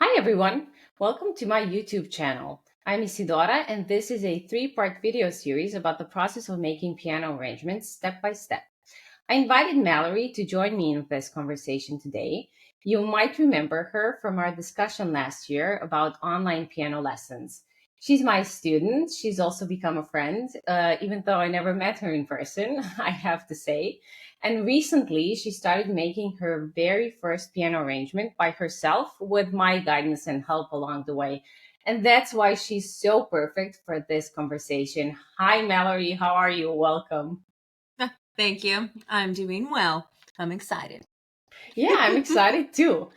Hi everyone, welcome to my YouTube channel. I'm Isidora and this is a three-part video series about the process of making piano arrangements step by step. I invited Mallory to join me in this conversation today. You might remember her from our discussion last year about online piano lessons. She's my student. She's also become a friend, even though I never met her in person, I have to say. And recently, she started making her very first piano arrangement by herself with my guidance and help along the way. And that's why she's so perfect for this conversation. Hi, Mallory. How are you? Welcome. Thank you. I'm doing well. I'm excited. Yeah, I'm excited too.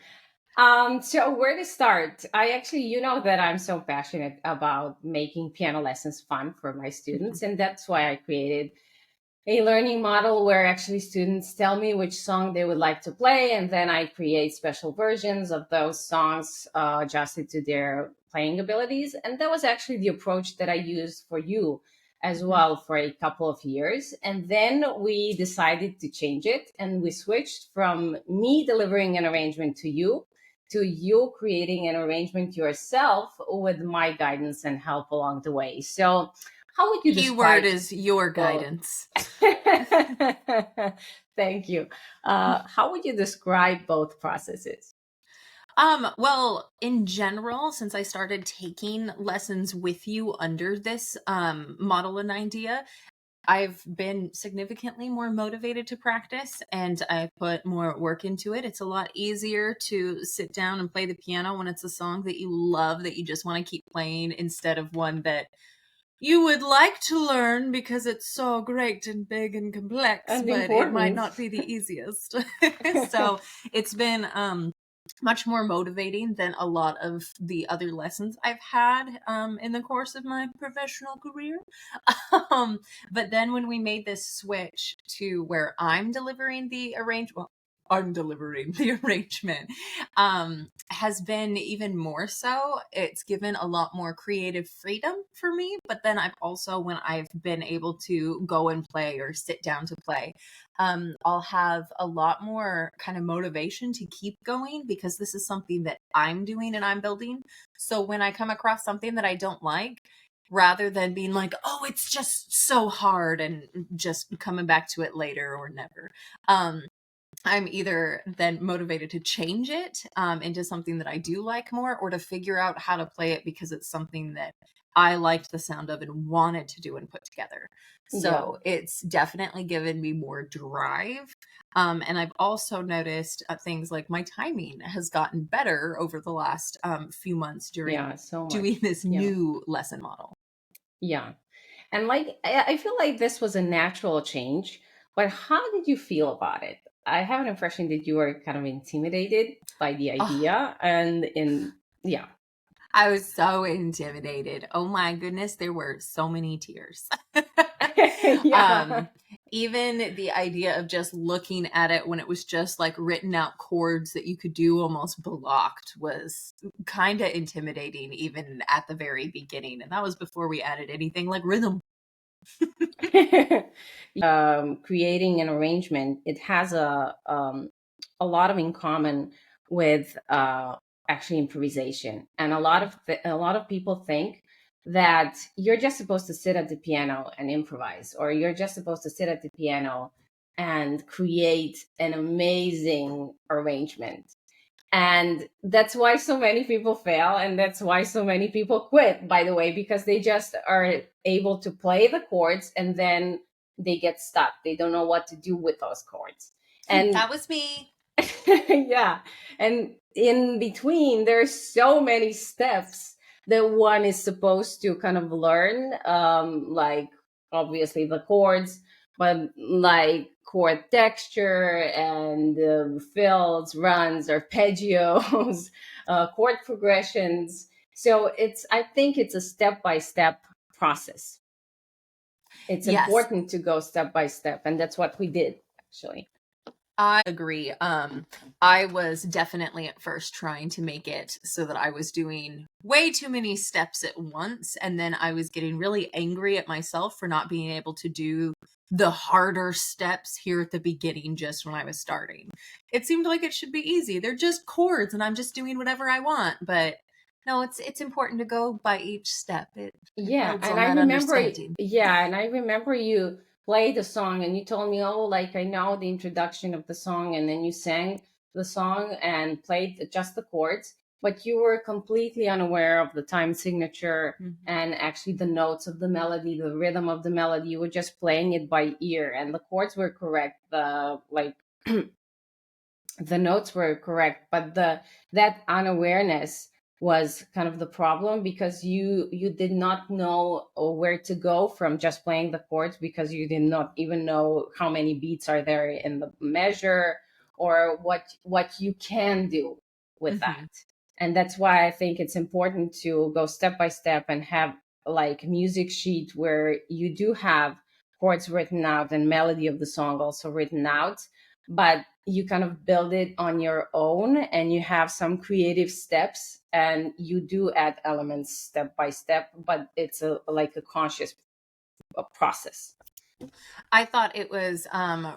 So where to start? I actually, you know that I'm so passionate about making piano lessons fun for my students, and that's why I created a learning model where actually students tell me which song they would like to play, and then I create special versions of those songs adjusted to their playing abilities. And that was actually the approach that I used for you as well for a couple of years. And then we decided to change it, and we switched from me delivering an arrangement to you creating an arrangement yourself with my guidance and help along the way. So, how would you Keyword describe is your both? guidance. Thank you. How would you describe both processes? Well, in general, since I started taking lessons with you under this model and idea, I've been significantly more motivated to practice and I put more work into it. It's a lot easier to sit down and play the piano when it's a song that you love, that you just want to keep playing, instead of one that you would like to learn because it's so great and big and complex, And but it might important. not be the easiest. So it's been much more motivating than a lot of the other lessons I've had in the course of my professional career. Um, but then when we made this switch to where I'm delivering the arrangement, I'm delivering the arrangement, has been even more so. It's given a lot more creative freedom for me. But then I've also, when I've been able to go and play or sit down to play, I'll have a lot more kind of motivation to keep going because this is something that I'm doing and I'm building. So when I come across something that I don't like, rather than being like, oh, it's just so hard and just coming back to it later or never, um, I'm either then motivated to change it into something that I do like more, or to figure out how to play it because it's something that I liked the sound of and wanted to do and put together. Yeah. So it's definitely given me more drive. And I've also noticed things like my timing has gotten better over the last few months Yeah, during so doing much. this Yeah. new lesson model. Yeah. And like, I feel like this was a natural change, but how did you feel about it? I have an impression that you were kind of intimidated by the Oh, idea. Yeah. I was so intimidated. Oh my goodness, there were so many tears. Yeah. um, Even the idea of just looking at it when it was just like written out chords that you could do almost blocked was kind of intimidating, even at the very beginning. And that was before we added anything like rhythm. Creating an arrangement, it has a lot of in common with actually improvisation, and a lot of people think that you're just supposed to sit at the piano and improvise, or you're just supposed to sit at the piano and create an amazing arrangement. And that's why so many people fail. And that's why so many people quit, by the way, because they just are able to play the chords and then they get stuck. They don't know what to do with those chords. And That was me. yeah. And in between, there's so many steps that one is supposed to kind of learn, like obviously the chords, but like chord texture and fills, runs, arpeggios, chord progressions. So I think it's a step by step process. It's Yes, important to go step by step. And that's what we did, actually. I agree. I was definitely at first trying to make it so that I was doing way too many steps at once, and then I was getting really angry at myself for not being able to do the harder steps here at the beginning just when I was starting. It seemed like it should be easy. They're just chords and I'm just doing whatever I want. But no, it's important to go by each step. It Yeah, builds and on I that remember, understanding. yeah, and I remember you played the song and you told me, oh, like I know the introduction of the song, and then you sang the song and played just the chords, but you were completely unaware of the time signature Mhm. and actually the notes of the melody, the rhythm of the melody. You were just playing it by ear, and the chords were correct. The like the notes were correct, but the that unawareness was kind of the problem, because you did not know where to go from just playing the chords, because you did not even know how many beats are there in the measure, or what you can do with that. Mhm. And that's why I think it's important to go step by step and have like music sheet where you do have chords written out and melody of the song also written out, but you kind of build it on your own and you have some creative steps and you do add elements step by step, but it's a like a conscious process. I thought it was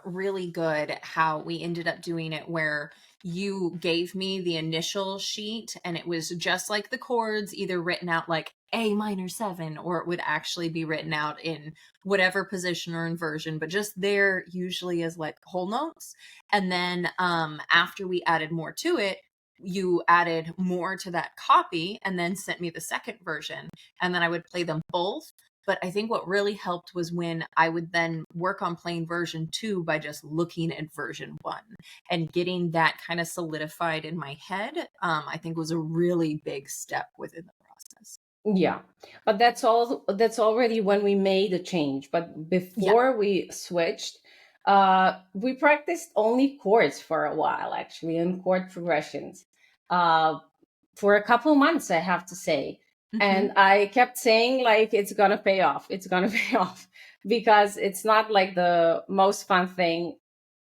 really good how we ended up doing it, where you gave me the initial sheet and it was just like the chords, either written out like A minor 7, or it would actually be written out in whatever position or inversion, but just there usually as like whole notes. And then after we added more to it, you added more to that copy and then sent me the second version. And then I would play them both. But I think what really helped was when I would then work on playing version 2 by just looking at version 1 and getting that kind of solidified in my head. I think was a really big step within the process. Yeah, but that's already when we made a change, but Yeah. before we switched, we practiced only chords for a while, actually, and chord progressions, uh for a couple months, I have to say. Hmm. And I kept saying like it's gonna pay off, it's gonna pay off, because it's not like the most fun thing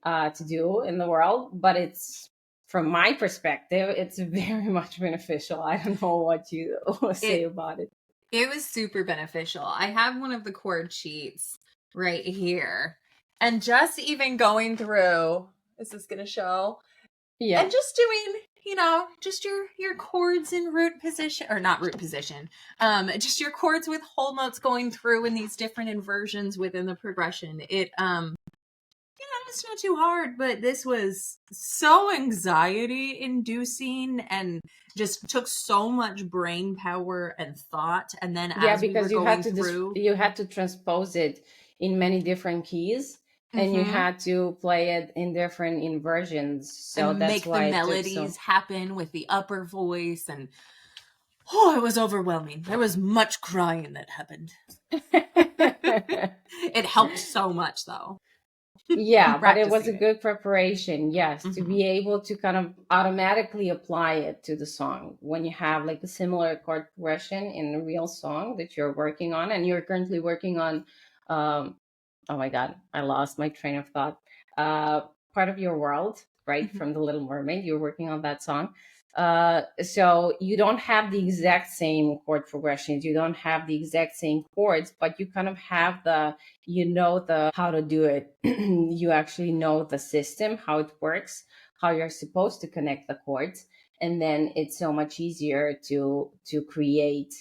to do in the world, but it's, from my perspective, it's very much beneficial. I don't know what you say It about it. it was super beneficial. I have one of the chord sheets right here. And just even going through, is this gonna show? Yeah. And just doing, just your chords in root position, or not root position, just your chords with whole notes going through in these different inversions within the progression. It's not too hard, but this was so anxiety inducing and just took so much brain power and thought. And then Yeah, as we were because going through, you had to transpose it in many different keys, and you mhm, had to play it in different inversions. So and that's make the why it took so. melodies happen with the upper voice, and oh, it was overwhelming. There was much crying that happened. It helped so much, though, from Yeah, but it was a practicing it. good preparation, yes, to Hmm. be able to kind of automatically apply it to the song when you have like a similar chord progression in a real song that you're working on, and you're currently working on. Oh my God, I lost my train of thought. Part of your world, right, Hmm. from The Little Mermaid. You're working on that song. So you don't have the exact same chord progressions. You don't have the exact same chords, but you kind of have the, the how to do it. You actually know the system, how it works, how you're supposed to connect the chords, and then it's so much easier to create,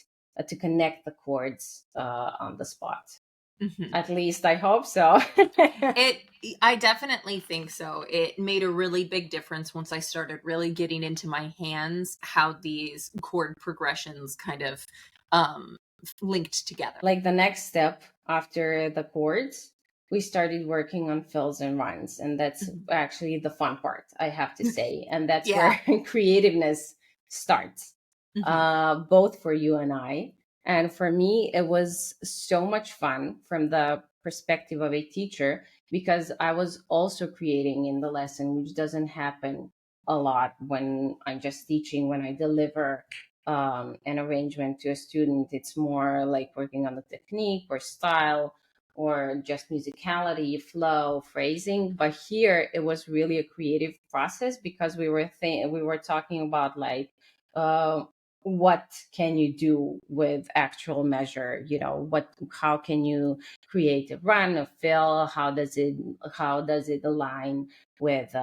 to connect the chords on the spot. Hmm. At least I hope so. It, I definitely think so. It made a really big difference once I started really getting into my hands how these chord progressions kind of um, linked together. Like the next step after the chords, we started working on fills and rhymes. And that's Mhm. actually the fun part, I have to say. And that's Yeah. where creativeness starts, Hmm. both for you and I. And for me, it was so much fun from the perspective of a teacher, because I was also creating in the lesson, which doesn't happen a lot when I'm just teaching. When I deliver an arrangement to a student, it's more like working on the technique or style or just musicality, flow, phrasing. But here it was really a creative process, because we were talking about like uh, what can you do with actual measure, how can you create a run, a fill, how does it align with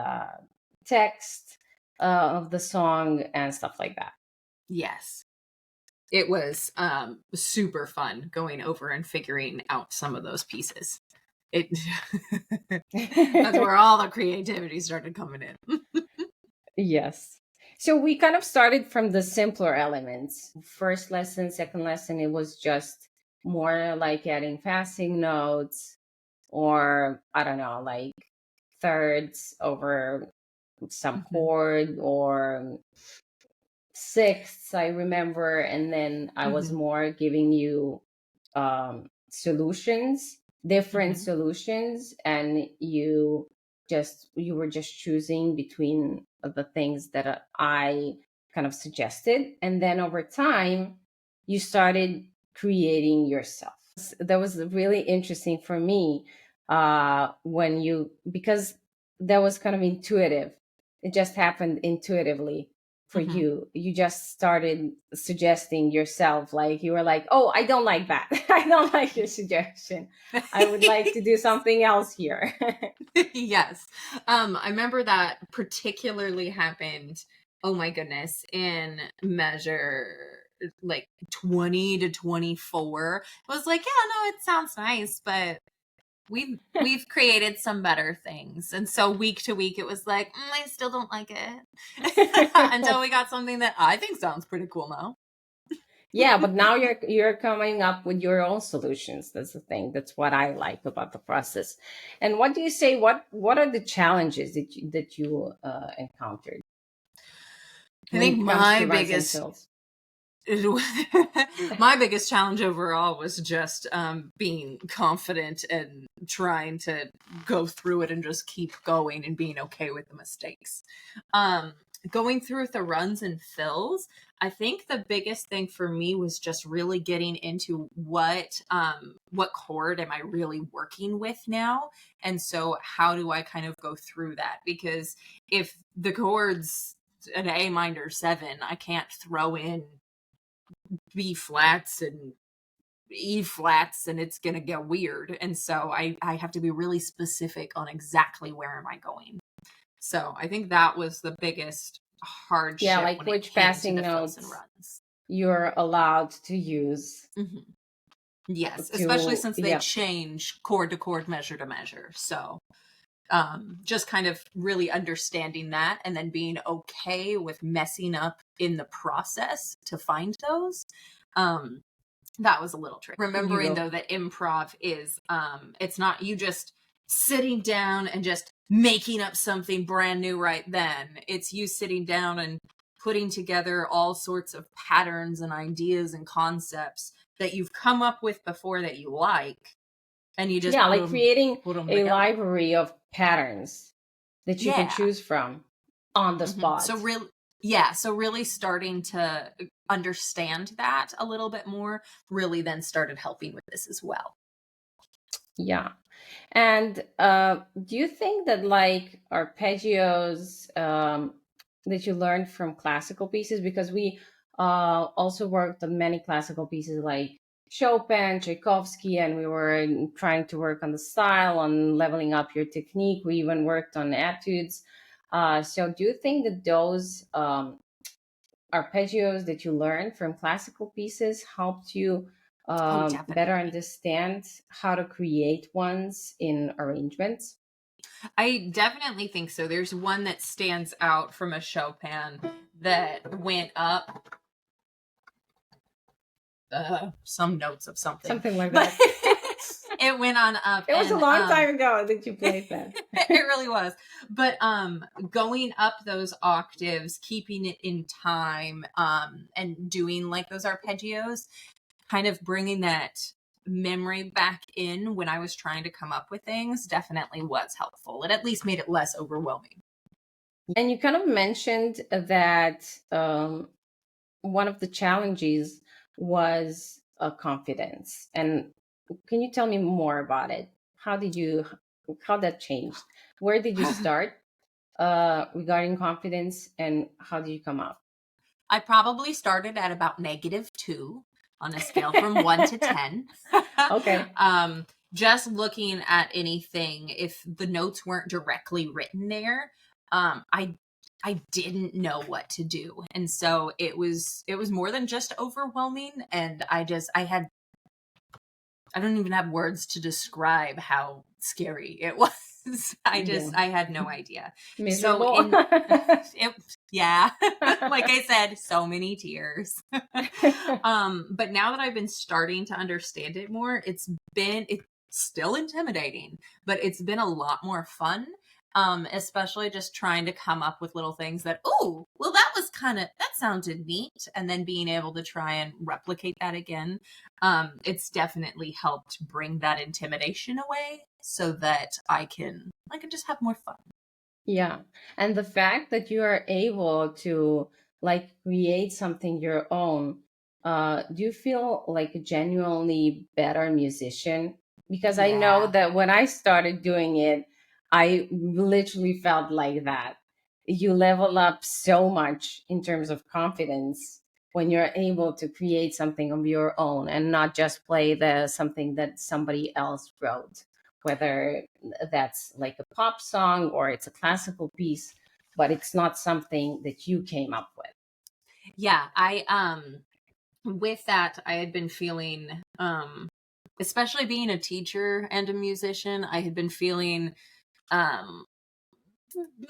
text of the song and stuff like that. Yes. It was super fun going over and figuring out some of those pieces. It That's where all the creativity started coming in. Yes. So we kind of started from the simpler elements. First lesson, second lesson, it was just more like adding passing notes, or I don't know, like thirds over some Mhm. chord, or sixths, I remember. And then I was Mhm. more giving you solutions, different Mhm. solutions, and you were just choosing between the things that I kind of suggested, and then over time you started creating yourself. That was really interesting for me, when you because that was kind of intuitive. It just happened intuitively for Mhm. you. You just started suggesting yourself, like you were like, oh, I don't like that. I don't like your suggestion. I would like to do something else here. Yes. I remember that particularly happened, oh my goodness, in measure like 20 to 24. It was like, yeah, no, it sounds nice, but we've created some better things. And so week to week it was like, I still don't like it. Until we got something that I think sounds pretty cool now. Yeah, but now you're coming up with your own solutions. That's the thing. That's what I like about the process. And what do you say? What are the challenges that you encountered I when think it comes to runs and fills? my biggest challenge overall was just being confident and trying to go through it and just keep going and being okay with the mistakes. Um, Going through the runs and fills, I think the biggest thing for me was just really getting into what chord am I really working with now, and so how do I kind of go through that, because if the chords an A minor 7, I can't throw in B flats and E flats and it's going to get weird. And so I have to be really specific on exactly where am I going. So I think that was the biggest Yeah, hardship like when it which came to passing the fills and notes runs. you're allowed to use Hmm. Yes, especially to, since they yeah. change chord to chord, measure to measure. So just kind of really understanding that and then being okay with messing up in the process to find those. Um, That was a little tricky. You Remembering go. though that improv is it's not you just sitting down and just making up something brand new right then. It's you sitting down and putting together all sorts of patterns and ideas and concepts that you've come up with before that you like, and you just Yeah, like creating put them a together. library of patterns that you can Yeah. choose from on the So spot. real yeah, so really starting to understand that a little bit more really then started helping with this as well. Yeah. And do you think that like arpeggios, that you learned from classical pieces? Because we also worked on many classical pieces like Chopin, Tchaikovsky, and we were trying to work on the style, on leveling up your technique. We even worked on etudes. So do you think that those arpeggios that you learned from classical pieces helped you Oh, better definitely. understand how to create ones in arrangements? I definitely think so. There's one that stands out from a Chopin that went up some notes of something, Something like but that. it went on up It was a and long time ago that you played that. it really was. But going up those octaves, keeping it in time, and doing like those arpeggios, kind of bringing that memory back in when I was trying to come up with things definitely was helpful. It at least made it less overwhelming. And you kind of mentioned that one of the challenges was confidence. And can you tell me more about it? How that changed? Where did you start regarding confidence, and how did you come up? I probably started at about -2 on a scale from 1 to 10. Okay. Just looking at anything, if the notes weren't directly written there, I didn't know what to do. And so it was more than just overwhelming, and I don't even have words to describe how scary it was. Yeah. I had no idea. So Miserable. it, yeah, like I said, so many tears. But now that I've been starting to understand it more, it's still intimidating, but it's been a lot more fun. Especially just trying to come up with little things that, oh, well, that sounded neat. And then being able to try and replicate that again. It's definitely helped bring that intimidation away so that I can just have more fun. Yeah. And the fact that you are able to like create something your own, do you feel like a genuinely better musician? Because I know Yeah. that when I started doing it, I literally felt like that. You level up so much in terms of confidence when you're able to create something of your own and not just play the something that somebody else wrote, whether that's like a pop song or it's a classical piece, but it's not something that you came up with. Yeah, I with that I had been feeling especially being a teacher and a musician, I had been feeling um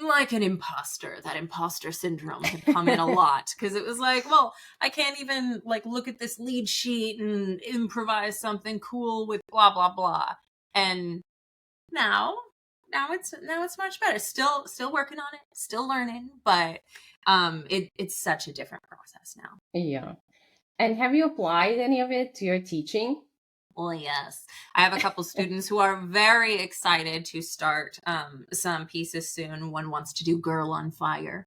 like an imposter. That imposter syndrome had come in a lot because it was like, well, I can't even like look at this lead sheet and improvise something cool with blah blah blah. And now now it's much better. Still working on it, still learning, but it's such a different process now. Yeah. And have you applied any of it to your teaching? Well, yes. I have a couple students who are very excited to start some pieces soon. One wants to do Girl on Fire.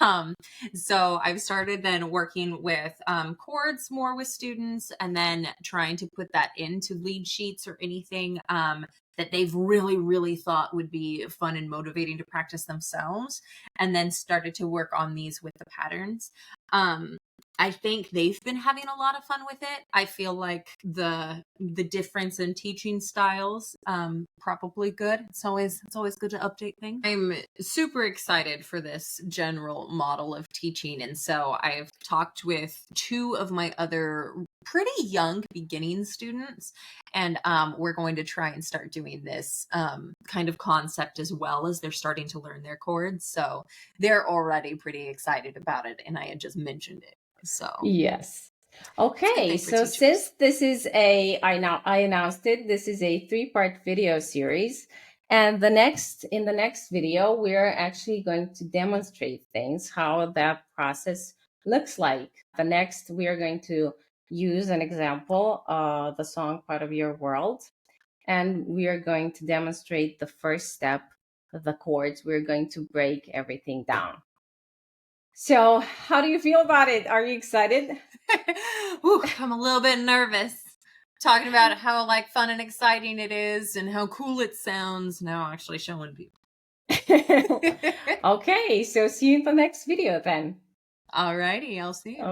um, so I've started then working with chords more with students and then trying to put that into lead sheets or anything that they've really, really thought would be fun and motivating to practice themselves. And then started to work on these with the patterns. Um, I think they've been having a lot of fun with it. I feel like the difference in teaching styles probably good. It's always good to update things. I'm super excited for this general model of teaching, and so I've talked with two of my other pretty young beginning students, and we're going to try and start doing this kind of concept as well as they're starting to learn their chords. So they're already pretty excited about it, and I had just mentioned it. So Yes. it's a good Okay, thing for so teachers. since this is a I announced it, this is a three-part video series. And in the next video, we're actually going to demonstrate things, how that process looks like. The next, we are going to use an example, the song Part of Your World. And we are going to demonstrate the first step, the chords. We're going to break everything down. So, how do you feel about it? Are you excited? Whew, I'm a little bit nervous. Talking about how like fun and exciting it is and how cool it sounds. Now actually showing people. Okay, so see you in the next video then. Alrighty, I'll see you.